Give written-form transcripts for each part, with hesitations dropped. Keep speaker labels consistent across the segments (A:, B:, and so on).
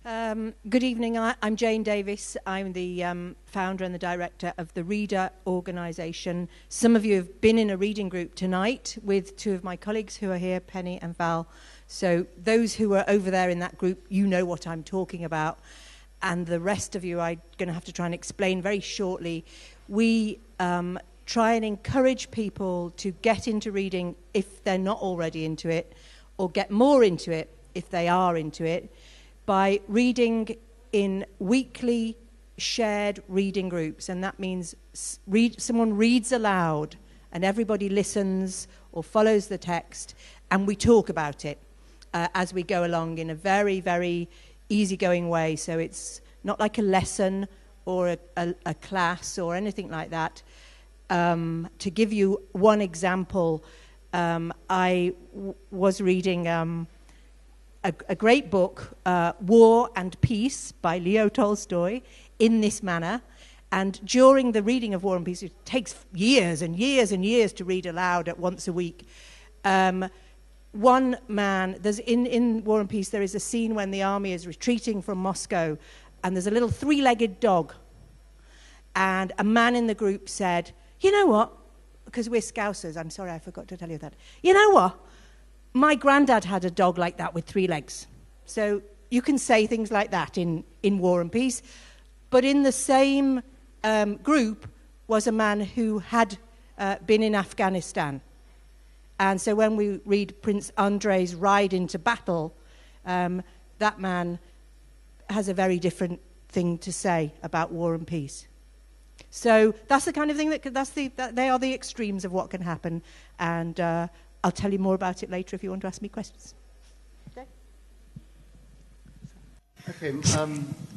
A: Good evening. I'm Jane Davis. I'm the founder and the director of the Reader organisation. Some of you have been in a reading group tonight with two of my colleagues who are here, Penny and Val. So those who are over there in that group, you know what I'm talking about. And the rest of you, I'm going to have to try and explain very shortly. We try and encourage people to get into reading if they're not already into it, or get more into it if they are into it, by reading in weekly shared reading groups. And that means someone reads aloud and everybody listens or follows the text, and we talk about it as we go along in a very, very easygoing way. So it's not like a lesson or a class or anything like that. To give you one example, I was reading a great book, War and Peace by Leo Tolstoy, in this manner. And during the reading of War and Peace, it takes years and years and years to read aloud at once a week. One man, in War and Peace, there is a scene when the army is retreating from Moscow, and there's a little three-legged dog. And a man in the group said, you know what, because we're Scousers, I'm sorry, I forgot to tell you that. You know what? My granddad had a dog like that with 3 legs. So you can say things like that in War and Peace. But in the same group was a man who had been in Afghanistan. And so when we read Prince Andrei's Ride into Battle, that man has a very different thing to say about War and Peace. So that's the kind of thing they are the extremes of what can happen. And I'll tell you more about it later if you want to ask me questions.
B: Okay,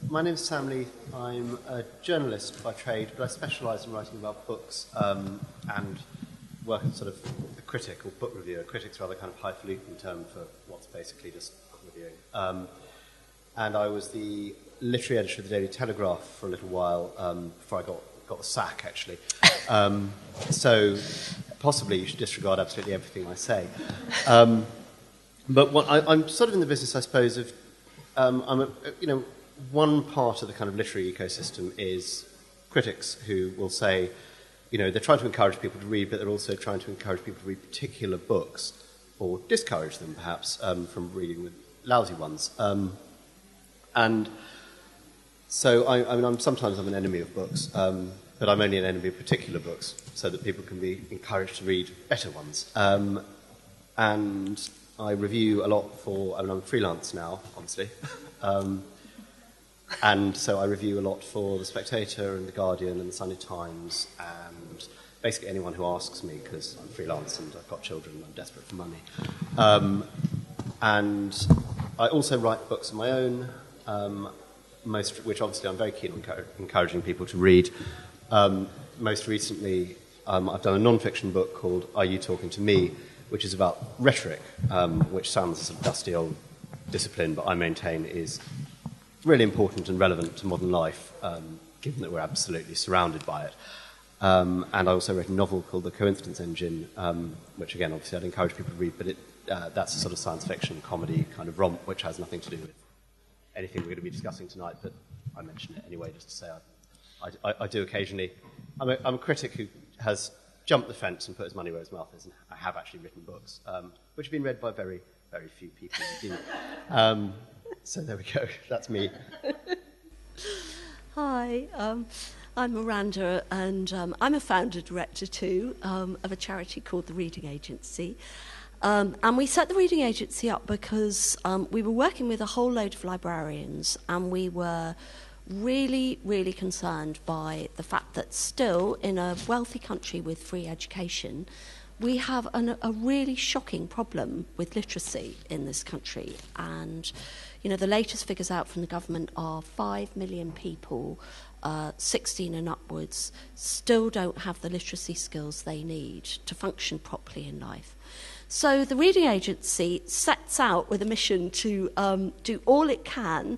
B: my name's Sam Leith. I'm a journalist by trade, but I specialise in writing about books and work as sort of a critic or book reviewer. Critic's rather kind of highfalutin term for what's basically just book reviewing. And I was the literary editor of the Daily Telegraph for a little while before I got the sack, actually. So possibly you should disregard absolutely everything I say. But I'm sort of in the business, I suppose, of one part of the kind of literary ecosystem is critics who will say, they're trying to encourage people to read, but they're also trying to encourage people to read particular books, or discourage them perhaps from reading the lousy ones. And so sometimes I'm an enemy of books, but I'm only an enemy of particular books, so that people can be encouraged to read better ones. And I review a lot I'm freelance now, obviously. And so I review a lot for The Spectator and The Guardian and The Sunday Times, and basically anyone who asks me, because I'm freelance and I've got children and I'm desperate for money. And I also write books of my own, which obviously I'm very keen on encouraging people to read. Most recently, I've done a non-fiction book called Are You Talking to Me?, which is about rhetoric, which sounds a sort of dusty old discipline, but I maintain is really important and relevant to modern life, given that we're absolutely surrounded by it. And I also wrote a novel called The Coincidence Engine, which again, obviously I'd encourage people to read, but that's a sort of science fiction comedy kind of romp, which has nothing to do with anything we're going to be discussing tonight, but I mention it anyway just to say I do occasionally. I'm a critic who has jumped the fence and put his money where his mouth is, and I have actually written books, which have been read by very, very few people indeed. So there we go, that's me.
C: Hi, I'm Miranda, and I'm a founder director too of a charity called the Reading Agency. And we set the Reading Agency up because we were working with a whole load of librarians, and we were really, really concerned by the fact that still in a wealthy country with free education, we have a really shocking problem with literacy in this country. And, the latest figures out from the government are 5 million people, 16 and upwards, still don't have the literacy skills they need to function properly in life. So the Reading Agency sets out with a mission to do all it can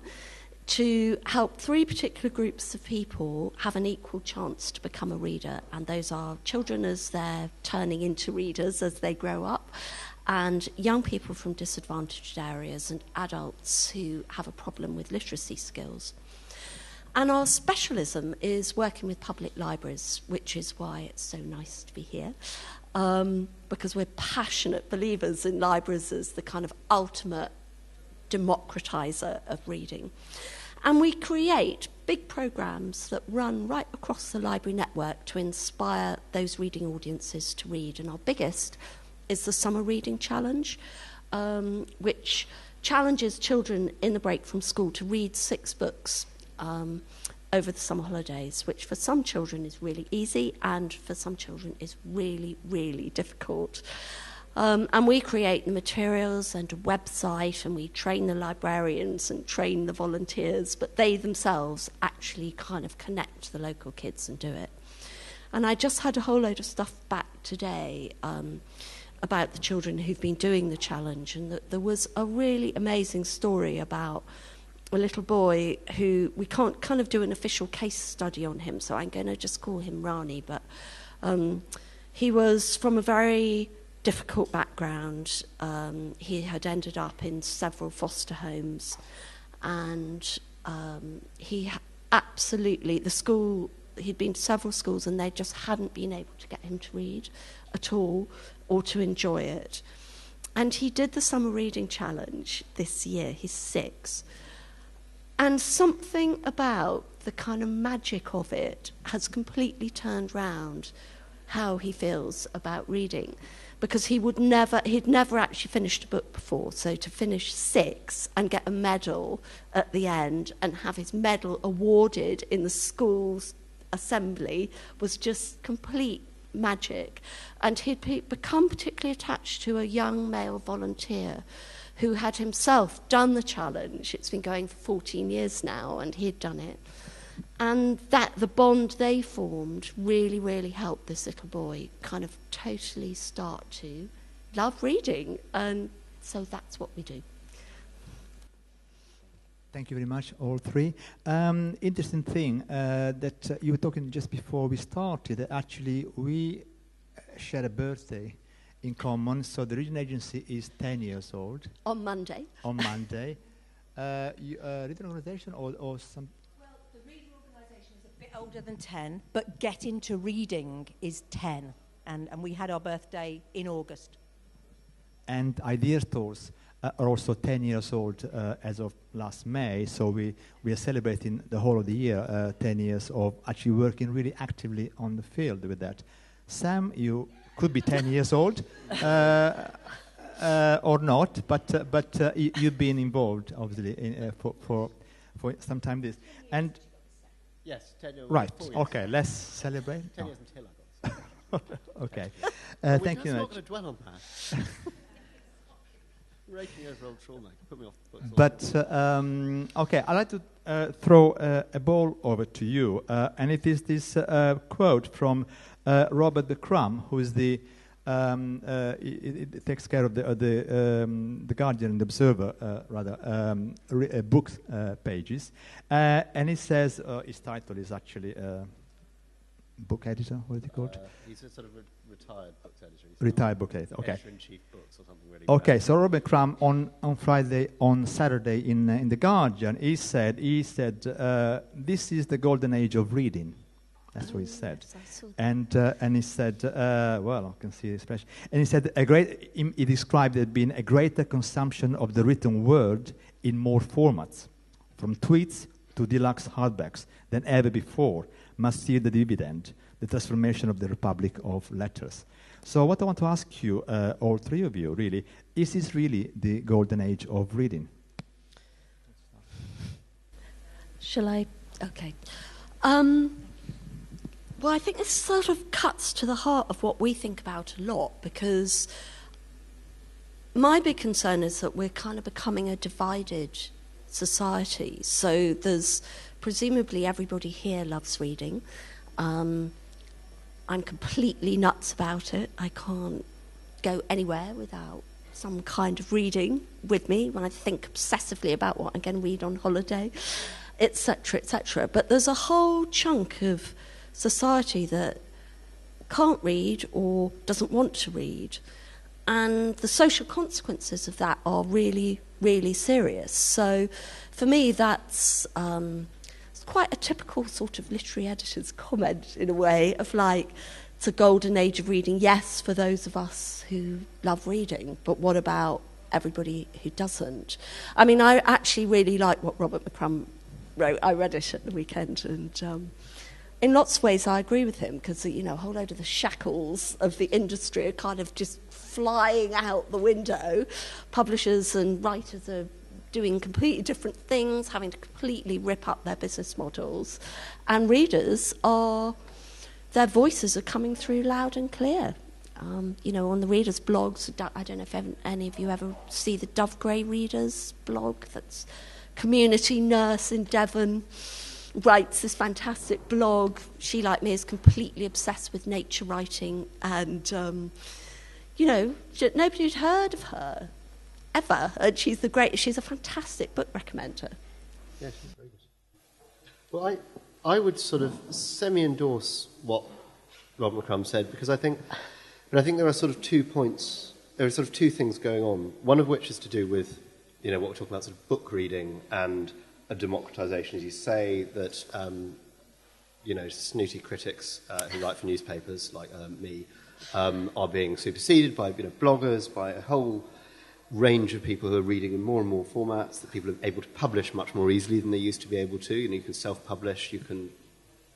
C: to help 3 particular groups of people have an equal chance to become a reader, and those are children as they're turning into readers as they grow up, and young people from disadvantaged areas and adults who have a problem with literacy skills. And our specialism is working with public libraries, which is why it's so nice to be here, because we're passionate believers in libraries as the kind of ultimate democratizer of reading. And we create big programs that run right across the library network to inspire those reading audiences to read. And our biggest is the Summer Reading Challenge, which challenges children in the break from school to read 6 books over the summer holidays, which for some children is really easy and for some children is really, really difficult. And we create the materials and a website, and we train the librarians and train the volunteers, but they themselves actually kind of connect the local kids and do it. And I just had a whole load of stuff back today about the children who've been doing the challenge, and that there was a really amazing story about a little boy who, we can't kind of do an official case study on him, so I'm going to just call him Rani, but he was from a very difficult background. He had ended up in several foster homes, and he absolutely, the school, he'd been to several schools and they just hadn't been able to get him to read at all or to enjoy it. And he did the Summer Reading Challenge this year, he's 6, and something about the kind of magic of it has completely turned round how he feels about reading. Because he'd never actually finished a book before, so to finish 6 and get a medal at the end and have his medal awarded in the school's assembly was just complete magic. And he'd become particularly attached to a young male volunteer who had himself done the challenge. It's been going for 14 years now, and he'd done it. And that the bond they formed really, really helped this little boy kind of totally start to love reading. And so that's what we do.
D: Thank you very much, all three. Interesting thing that you were talking just before we started, that actually we share a birthday in common. So the Reading Agency is 10 years old.
C: On Monday.
D: On Monday. Reading organisation or some...
A: Older than 10, but Get Into Reading is 10, and we had our birthday in August.
D: And Idea Stores are also 10 years old as of last May, so we are celebrating the whole of the year 10 years of actually working really actively on the field with that. Sam, you could be 10 years old or not, but you've been involved obviously in, for some time this. And
B: yes, 10 years.
D: right. Okay. Let's celebrate.
B: 10 years until I got.
D: Okay.
B: Thank you. I'm not going to dwell on that. 18 years old trauma. Put me off the books.
D: But okay, I'd like to throw a ball over to you, and it is this quote from Robert the Crumb, who is the it takes care of the Guardian and the Observer, books pages, and it says his title is actually book editor. What is it called?
B: He's a sort of retired books editor.
D: Retired book editor. Okay.
B: Editor-in-chief books or something really.
D: Okay, so Robert Crumb on Saturday in the Guardian, he said this is the golden age of reading. That's what he said. And he said, well, I can see the expression. And he said, he described it being a greater consumption of the written word in more formats, from tweets to deluxe hardbacks than ever before, must see the dividend, the transformation of the Republic of Letters. So what I want to ask you, all three of you, really, is this really the golden age of reading?
C: Shall I? Okay. Well, I think this sort of cuts to the heart of what we think about a lot, because my big concern is that we're kind of becoming a divided society. So there's presumably everybody here loves reading. I'm completely nuts about it. I can't go anywhere without some kind of reading with me when I think obsessively about what I'm going to read on holiday, etc., etc. But there's a whole chunk of society that can't read or doesn't want to read. and the social consequences of that are really, really serious. So for me, that's it's quite a typical sort of literary editor's comment, in a way, of like, it's a golden age of reading, yes, for those of us who love reading, but what about everybody who doesn't? I mean, I actually really like what Robert McCrum wrote. I read it at the weekend, and in lots of ways I agree with him, because, you know, a whole load of the shackles of the industry are kind of just flying out the window. Publishers and writers are doing completely different things, having to completely rip up their business models, and readers are, their voices are coming through loud and clear. You know, on the readers' blogs, I don't know if any of you ever see the Dove Gray Readers blog. That's community nurse in Devon, writes this fantastic blog. She, like me, is completely obsessed with nature writing, and you know, nobody had heard of her ever, and she's a fantastic book recommender.
B: Yeah, she's very good. Well, I would sort of semi-endorse what Rob McCrum said, because I think there are sort of 2 points, there are sort of 2 things going on, one of which is to do with, you know, what we're talking about, sort of book reading and a democratization, as you say, that, you know, snooty critics who write for newspapers, like me, are being superseded by, you know, bloggers, by a whole range of people who are reading in more and more formats, that people are able to publish much more easily than they used to be able to. You know, you can self-publish, you can,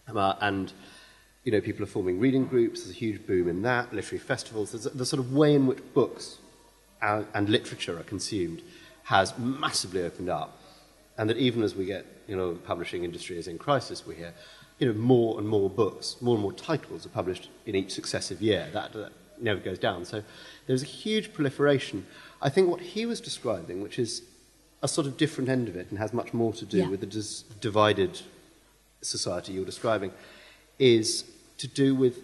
B: and, you know, people are forming reading groups. There's a huge boom in that, literary festivals. There's the sort of way in which books and literature are consumed has massively opened up. And that even as we get, you know, the publishing industry is in crisis, we hear, you know, more and more books, more and more titles are published in each successive year. That never goes down. So there's a huge proliferation. I think what he was describing, which is a sort of different end of it and has much more to do with the divided society you're describing, is to do with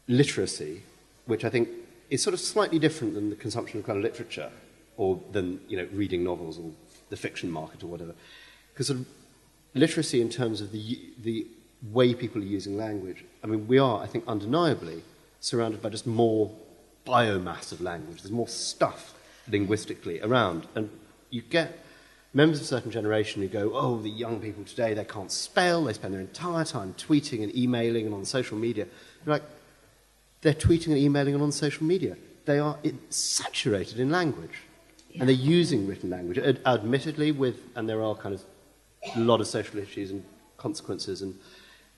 B: literacy, which I think is sort of slightly different than the consumption of kind of literature, or than, you know, reading novels or the fiction market or whatever. Because sort of literacy in terms of the way people are using language, I mean, we are, I think, undeniably surrounded by just more biomass of language. There's more stuff linguistically around. And you get members of a certain generation who go, oh, the young people today, they can't spell, they spend their entire time tweeting and emailing and on social media. You're like, they're tweeting and emailing and on social media. They are saturated in language. Yeah. And they're using written language, admittedly, and there are kind of a lot of social issues and consequences and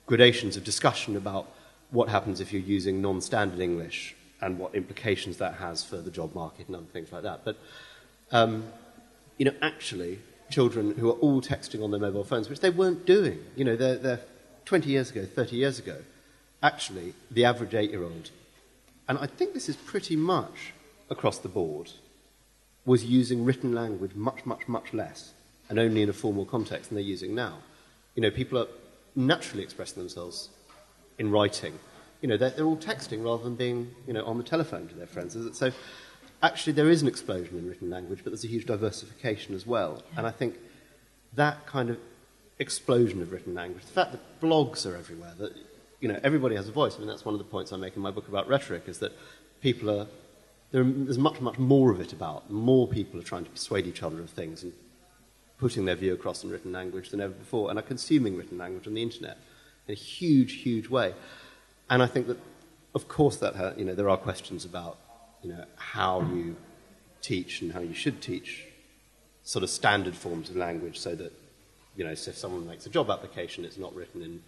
B: gradations of discussion about what happens if you're using non-standard English and what implications that has for the job market and other things like that. But, you know, actually, children who are all texting on their mobile phones, which they weren't doing, you know, they're 20 years ago, 30 years ago, actually, the average 8-year-old, and I think this is pretty much across the board, was using written language much, much, much less, and only in a formal context than they're using now. You know, people are naturally expressing themselves in writing. You know, they're all texting rather than being, you know, on the telephone to their friends. So actually there is an explosion in written language, but there's a huge diversification as well. Yeah. And I think that kind of explosion of written language, the fact that blogs are everywhere, that, you know, everybody has a voice. I mean, that's one of the points I make in my book about rhetoric, is that people are, there's much, much more of it about. More people are trying to persuade each other of things and putting their view across in written language than ever before, and are consuming written language on the internet in a huge, huge way. And I think that, of course, that you know, there are questions about, you know, how you teach and how you should teach sort of standard forms of language, so that, you know, so if someone makes a job application, it's not written in,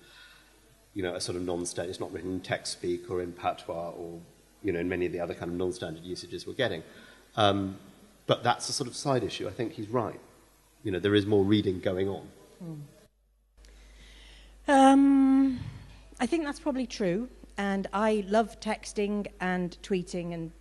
B: you know, a sort of non-standard, it's not written in text speak or in patois or, you know, in many of the other kind of non-standard usages we're getting. But that's a sort of side issue. I think he's right. You know, there is more reading going on.
A: I think that's probably true, and I love texting and tweeting and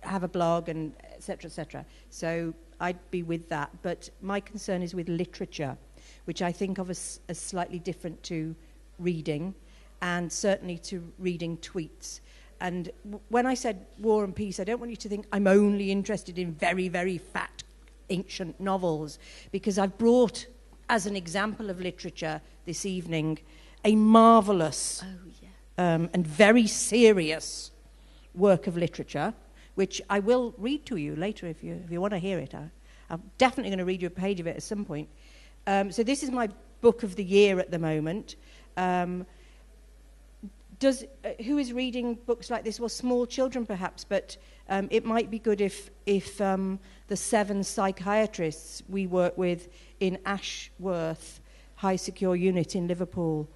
A: have a blog and et cetera, so I'd be with that. But my concern is with literature, which I think of as slightly different to reading, and certainly to reading tweets. And when I said War and Peace, I don't want you to think I'm only interested in very, very fat ancient novels, because I've brought, as an example of literature this evening, a marvellous and very serious work of literature, which I will read to you later if you want to hear it. I'm definitely going to read you a page of it at some point. So this is my book of the year at the moment. Who is reading books like this? Well, small children perhaps, but it might be good if the 7 psychiatrists we work with in Ashworth High Secure Unit in Liverpool,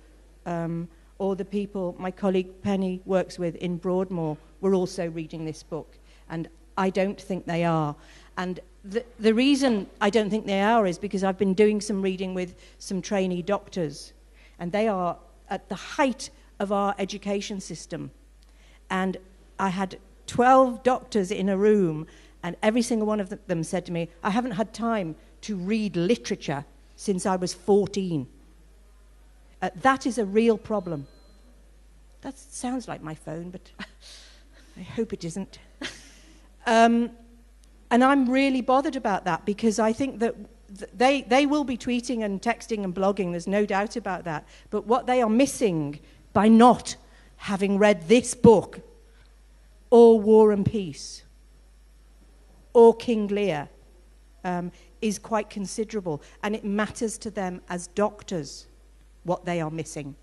A: or the people my colleague Penny works with in Broadmoor, were also reading this book. And I don't think they are. And the reason I don't think they are is because I've been doing some reading with some trainee doctors, and they are at the height of our education system. And I had 12 doctors in a room, and every single one of them said to me, I haven't had time to read literature since I was 14. That is a real problem. That sounds like my phone, but I hope it isn't. And I'm really bothered about that, because I think that they will be tweeting and texting and blogging, there's no doubt about that. But what they are missing by not having read this book, or War and Peace, or King Lear, is quite considerable. And it matters to them as doctors what they are missing.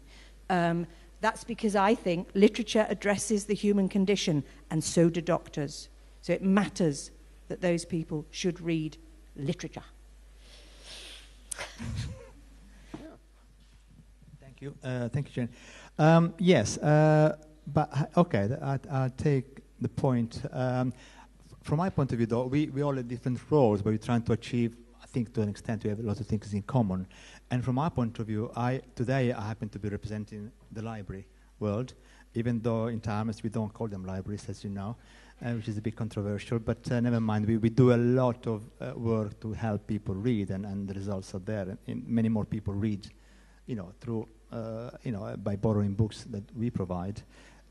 A: That's because I think literature addresses the human condition, and so do doctors. So it matters that those people should read literature.
D: Thank you. Thank you, Jane. Yes, but okay, I'll take the point. From my point of view, though, we all have different roles, but we're trying to achieve, I think to an extent, we have a lot of things in common. And from my point of view, today I happen to be representing the library world, even though in Times we don't call them libraries, as you know, which is a bit controversial, but never mind. We do a lot of work to help people read, and the results are there. And many more people read, through, by borrowing books that we provide,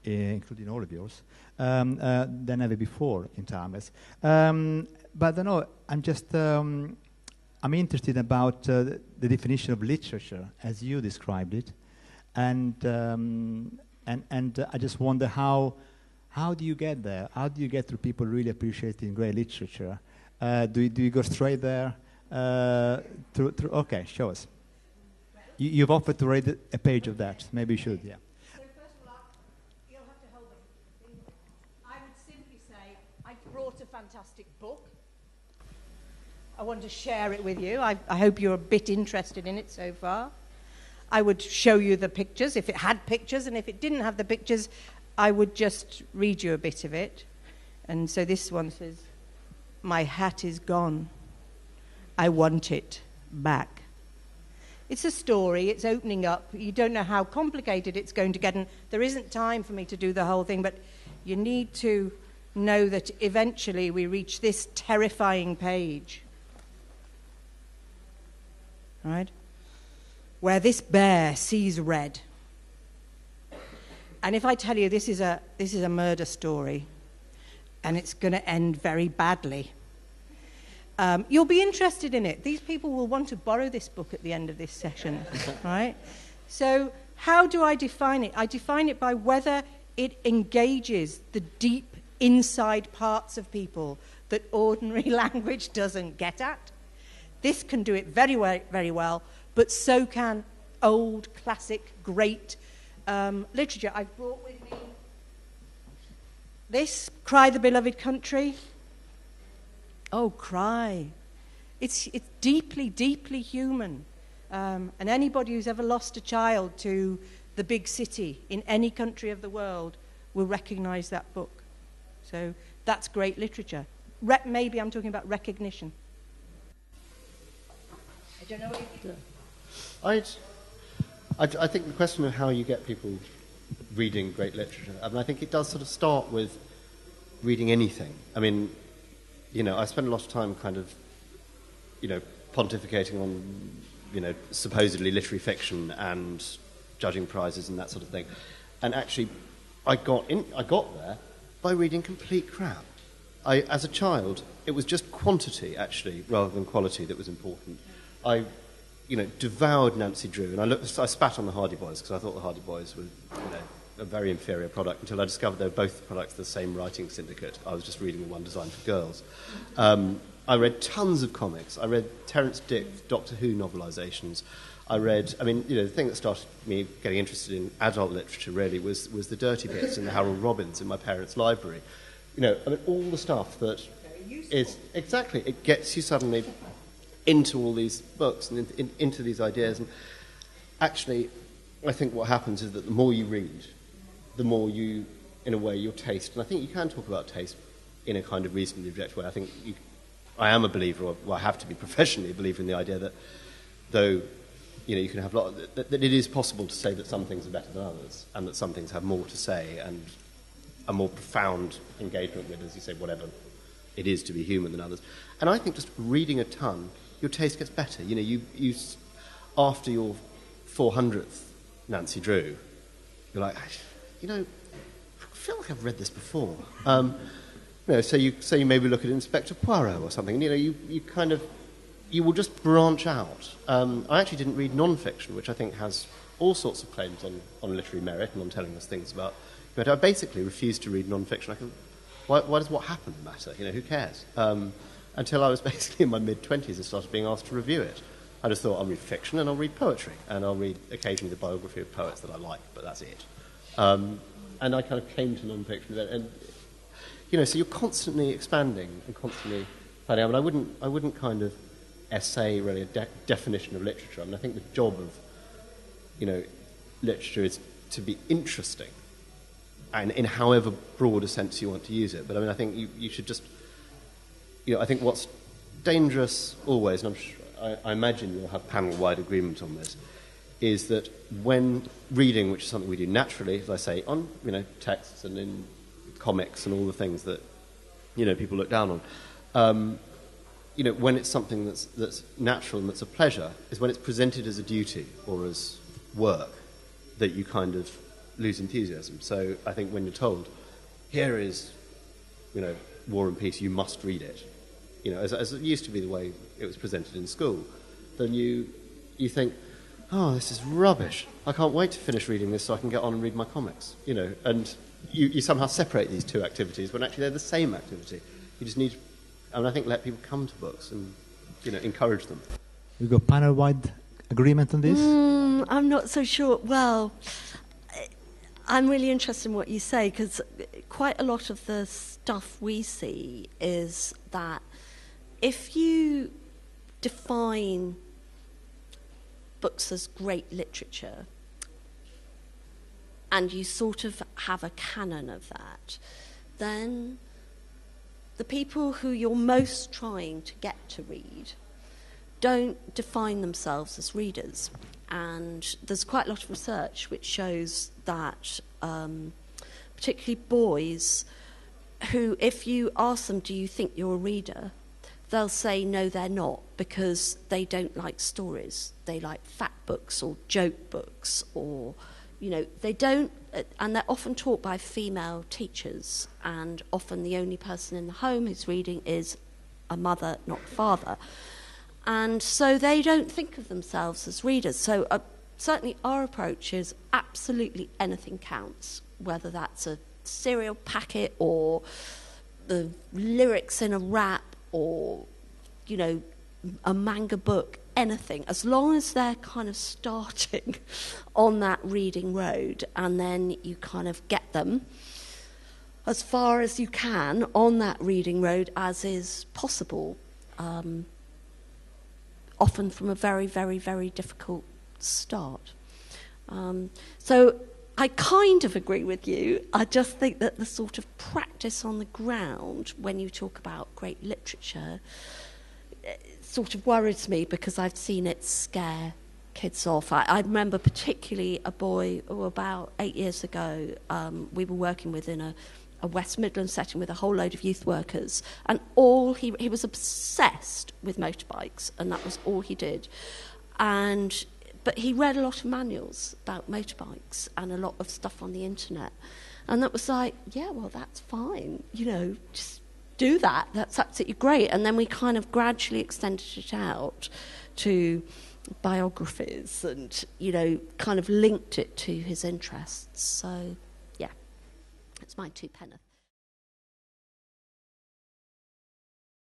D: including all of yours, than ever before in Timeless. But I know I'm just, I'm interested about the definition of literature as you described it, and I just wonder how do you get there? How do you get to people really appreciating great literature? Do you go straight there? Okay, show us. You've offered to read a page of that. Maybe you should, yeah.
A: So first of all, you'll have to hold them. I would simply say, I brought a fantastic book. I want to share it with you. I hope you're a bit interested in it so far. I would show you the pictures if it had pictures, and if it didn't have the pictures, I would just read you a bit of it. And so this one says, my hat is gone. I want it back. It's a story. It's opening up. You don't know how complicated it's going to get, and there isn't time for me to do the whole thing, but you need to know that eventually we reach this terrifying page. Right? Where this bear sees red. And if I tell you this is a murder story, and it's going to end very badly, you'll be interested in it. These people will want to borrow this book at the end of this session, right? So how do I define it? I define it by whether it engages the deep inside parts of people that ordinary language doesn't get at. This can do it very well, but so can old, classic, great literature. I've brought with me this, Cry the Beloved Country. Oh, cry. It's deeply, deeply human. And anybody who's ever lost a child to the big city in any country of the world will recognize that book. So that's great literature. Maybe I'm talking about recognition. I don't know what you think.
B: I think the question of how you get people reading great literature, I mean, I think it does sort of start with reading anything. I mean, I spend a lot of time kind of, pontificating on, supposedly literary fiction and judging prizes and that sort of thing. And actually, I got there by reading complete crap. As a child, it was just quantity, actually, rather than quality that was important. I devoured Nancy Drew, and I spat on the Hardy Boys because I thought the Hardy Boys were, a very inferior product until I discovered they were both products of the same writing syndicate. I was just reading the one designed for girls. I read tons of comics. I read Terence Dick, Doctor Who novelisations. The thing that started me getting interested in adult literature really was the dirty bits in the Harold Robbins in my parents' library. All the stuff that is, exactly, it gets you suddenly into all these books and into these ideas. And actually, I think what happens is that the more you read, the more you, in a way, your taste, and I think you can talk about taste in a kind of reasonably objective way. I am a believer, or I have to be professionally a believer in the idea that though you can have that it is possible to say that some things are better than others, and that some things have more to say and a more profound engagement with, as you say, whatever it is to be human than others. And I think just reading a ton, your taste gets better. You after your 400th Nancy Drew, you're like, I feel like I've read this before. So you maybe look at Inspector Poirot or something. You will just branch out. I actually didn't read non-fiction, which I think has all sorts of claims on literary merit and on telling us things about. But I basically refused to read non-fiction. Why does what happened matter? Who cares? Until I was basically in my mid-20s and started being asked to review it. I just thought, I'll read fiction and I'll read poetry. And I'll read occasionally the biography of poets that I like, but that's it. And I kind of came to non-fiction then. And, so you're constantly expanding and constantly finding out. But I wouldn't kind of essay really a definition of literature. I think the job of, literature is to be interesting, and in however broad a sense you want to use it. But I think you should just, I think what's dangerous always, and I imagine you'll have panel-wide agreement on this, is that when reading, which is something we do naturally, as I say, on texts and in comics and all the things that people look down on, when it's something that's natural and that's a pleasure, is when it's presented as a duty or as work that you kind of lose enthusiasm. So I think when you're told, here is, War and Peace, you must read it, as it used to be the way it was presented in school, then you think, oh, this is rubbish. I can't wait to finish reading this so I can get on and read my comics, and you somehow separate these two activities when actually they're the same activity. You just need, I think, let people come to books and, encourage them.
D: You got panel-wide agreement on this?
C: I'm not so sure. Well, I'm really interested in what you say, because quite a lot of the stuff we see is that if you define books as great literature and you sort of have a canon of that, then the people who you're most trying to get to read don't define themselves as readers. And there's quite a lot of research which shows that particularly boys who, if you ask them, do you think you're a reader, they'll say no, they're not, because they don't like stories. They like fact books or joke books, or, they don't, and they're often taught by female teachers, and often the only person in the home who's reading is a mother, not father. And so they don't think of themselves as readers. So certainly our approach is absolutely anything counts, whether that's a cereal packet or the lyrics in a rap or, a manga book, anything, as long as they're kind of starting on that reading road, and then you kind of get them as far as you can on that reading road as is possible, often from a very, very, very difficult start. So I kind of agree with you. I just think that the sort of practice on the ground when you talk about great literature sort of worries me, because I've seen it scare kids off. I remember particularly a boy who about 8 years ago, we were working within a West Midlands setting with a whole load of youth workers, and he was obsessed with motorbikes, and that was all he did. But he read a lot of manuals about motorbikes and a lot of stuff on the internet, and that was like, yeah, well, that's fine, just do that. That's absolutely great. And then we kind of gradually extended it out to biographies and, you know, kind of linked it to his interests. So, yeah, it's my two penneth.